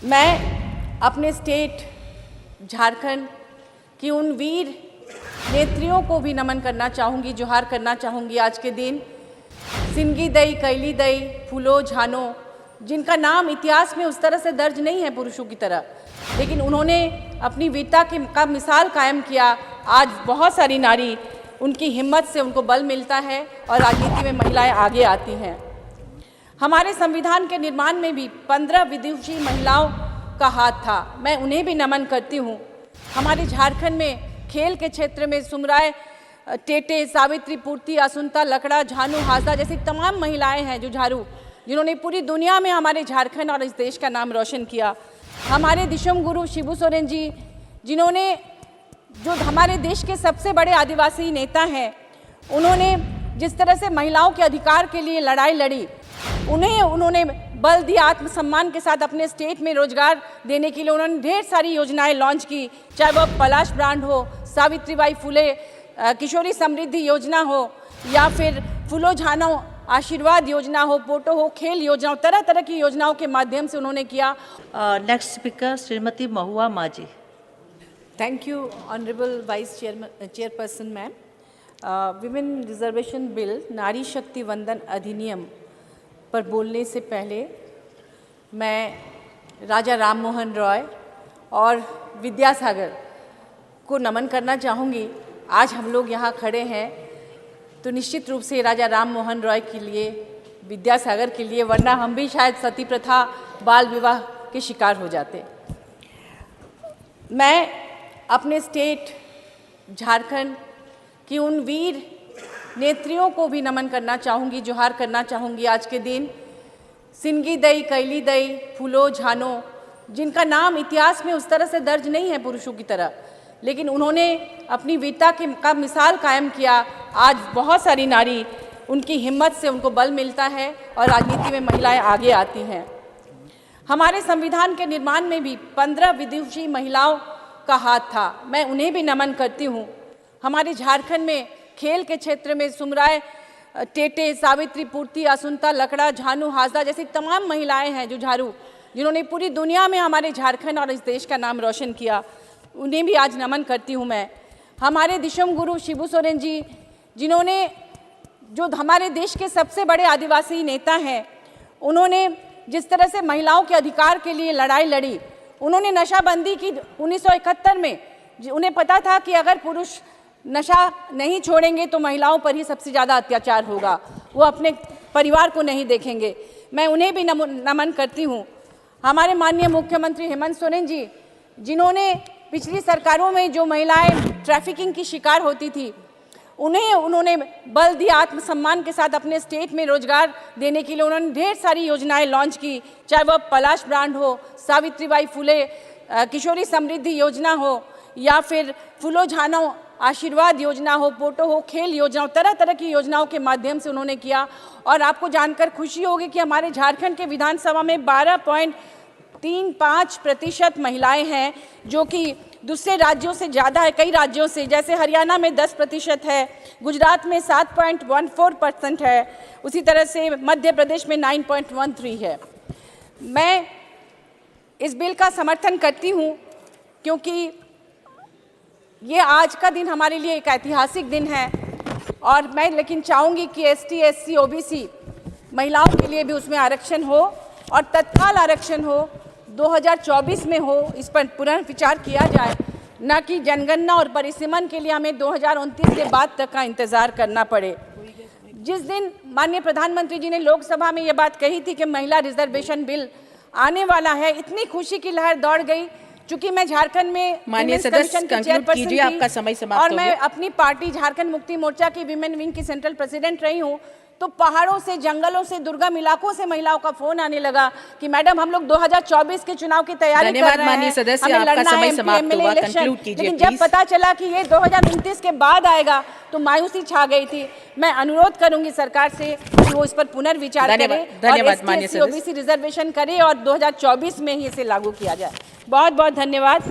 मैं अपने स्टेट झारखंड की उन वीर नेत्रियों को भी नमन करना चाहूँगी, जोहार करना चाहूँगी आज के दिन। सिंगी दई, कैली दई, फूलो झानो, जिनका नाम इतिहास में उस तरह से दर्ज नहीं है पुरुषों की तरह, लेकिन उन्होंने अपनी वीरता का मिसाल कायम किया। आज बहुत सारी नारी, उनकी हिम्मत से उनको बल मिलता है और राजनीति में महिलाएं आगे आती हैं। हमारे संविधान के निर्माण में भी 15 विदुषी महिलाओं का हाथ था, मैं उन्हें भी नमन करती हूँ। हमारे झारखंड में खेल के क्षेत्र में सुमराय टेटे, सावित्री पूर्ति, असुंता लकड़ा, झानू हाजदा जैसी तमाम महिलाएं हैं जुझारू, जिन्होंने पूरी दुनिया में हमारे झारखंड और इस देश का नाम रोशन किया। हमारे दिशम गुरु शिबू सोरेन जी, जिन्होंने जो हमारे देश के सबसे बड़े आदिवासी नेता हैं, उन्होंने जिस तरह से महिलाओं के अधिकार के लिए लड़ाई लड़ी, उन्होंने बल दिया। आत्मसम्मान के साथ अपने स्टेट में रोजगार देने के लिए उन्होंने ढेर सारी योजनाएं लॉन्च की, चाहे वह पलाश ब्रांड हो, सावित्रीबाई फुले किशोरी समृद्धि योजना हो, या फिर फूलो झानो आशीर्वाद योजना हो, पोटो हो, खेल योजना हो, तरह तरह की योजनाओं के माध्यम से उन्होंने किया। नेक्स्ट स्पीकर श्रीमती महुआ माजी। Thank you honourable vice chairperson ma'am. Women reservation bill नारी शक्ति वंदन अधिनियम पर बोलने से पहले मैं राजा राम मोहन रॉय और विद्यासागर को नमन करना चाहूँगी। आज हम लोग यहाँ खड़े हैं तो निश्चित रूप से राजा राम मोहन रॉय के लिए, विद्यासागर के लिए, वरना हम भी शायद सती प्रथा, बाल विवाह के शिकार हो जाते। मैं अपने स्टेट झारखंड की उन वीर नेत्रियों को भी नमन करना चाहूँगी, जोहार करना चाहूँगी आज के दिन। सिंगी दई, कैली दई, फूलो झानो, जिनका नाम इतिहास में उस तरह से दर्ज नहीं है पुरुषों की तरह, लेकिन उन्होंने अपनी वीरता का मिसाल कायम किया। आज बहुत सारी नारी, उनकी हिम्मत से उनको बल मिलता है और राजनीति में महिलाएं आगे आती हैं। हमारे संविधान के निर्माण में भी 15 विदुषी महिलाओं का हाथ था, मैं उन्हें भी नमन करती हूँ। हमारे झारखंड में खेल के क्षेत्र में सुमराय टेटे, सावित्री पूर्ति, असुंता लकड़ा, झानू हाजदा जैसी तमाम महिलाएं हैं जुझारू, जिन्होंने पूरी दुनिया में हमारे झारखंड और इस देश का नाम रोशन किया, उन्हें भी आज नमन करती हूँ मैं। हमारे दिशम गुरु शिबू सोरेन जी, जिन्होंने जो हमारे देश के सबसे बड़े आदिवासी नेता हैं, उन्होंने जिस तरह से महिलाओं के अधिकार के लिए लड़ाई लड़ी, उन्होंने नशाबंदी की 1971 में। उन्हें पता था कि अगर पुरुष नशा नहीं छोड़ेंगे तो महिलाओं पर ही सबसे ज़्यादा अत्याचार होगा, वो अपने परिवार को नहीं देखेंगे। मैं उन्हें भी नमन करती हूँ। हमारे माननीय मुख्यमंत्री हेमंत सोरेन जी, जिन्होंने पिछली सरकारों में जो महिलाएं ट्रैफिकिंग की शिकार होती थी, उन्होंने बल दिया। आत्मसम्मान के साथ अपने स्टेट में रोजगार देने के लिए उन्होंने ढेर सारी योजनाएं लॉन्च की, चाहे वह पलाश ब्रांड हो, सावित्रीबाई फुले किशोरी समृद्धि योजना हो, या फिर फूलो झानो आशीर्वाद योजना हो, पोटो हो, खेल योजना हो, तरह तरह की योजनाओं के माध्यम से उन्होंने किया। और आपको जानकर खुशी होगी कि हमारे झारखंड के विधानसभा में 12.35% महिलाएं हैं, जो कि दूसरे राज्यों से ज़्यादा है, कई राज्यों से। जैसे हरियाणा में 10% है, गुजरात में 7.14% है, उसी तरह से मध्य प्रदेश में 9.13 है। मैं इस बिल का समर्थन करती हूँ क्योंकि ये आज का दिन हमारे लिए एक ऐतिहासिक दिन है, और मैं लेकिन चाहूँगी कि ST, SC, OBC महिलाओं के लिए भी उसमें आरक्षण हो, और तत्काल आरक्षण हो, 2024 में हो, इस पर पुनर्विचार किया जाए, न कि जनगणना और परिसीमन के लिए हमें 2029 के बाद तक का इंतज़ार करना पड़े। जिस दिन माननीय प्रधानमंत्री जी ने लोकसभा में ये बात कही थी कि महिला रिजर्वेशन बिल आने वाला है, इतनी खुशी की लहर दौड़ गई। चूंकि मैं झारखंड में माननीय सदस्य कंक्लूड कीजिए, आपका समय समाप्त हो गया। और मैं अपनी पार्टी झारखंड मुक्ति मोर्चा की विमेन विंग की सेंट्रल प्रेसिडेंट रही हूँ, तो पहाड़ों से, जंगलों से, दुर्गम इलाकों से महिलाओं का फोन आने लगा कि मैडम हम लोग 2024 के चुनाव की तैयारी कर रहे हैं, धन्यवाद माननीय सदस्य, आपका समय समाप्त हुआ, कंक्लूड कीजिए। लेकिन जब पता चला कि ये 2029 के बाद आएगा तो मायूसी छा गई थी। मैं अनुरोध करूंगी सरकार से कि वो इस पर पुनर्विचार करे, धन्यवाद माननीय सदस्य, OBC रिजर्वेशन करे और 2024 में ही इसे लागू किया जाए। बहुत बहुत धन्यवाद।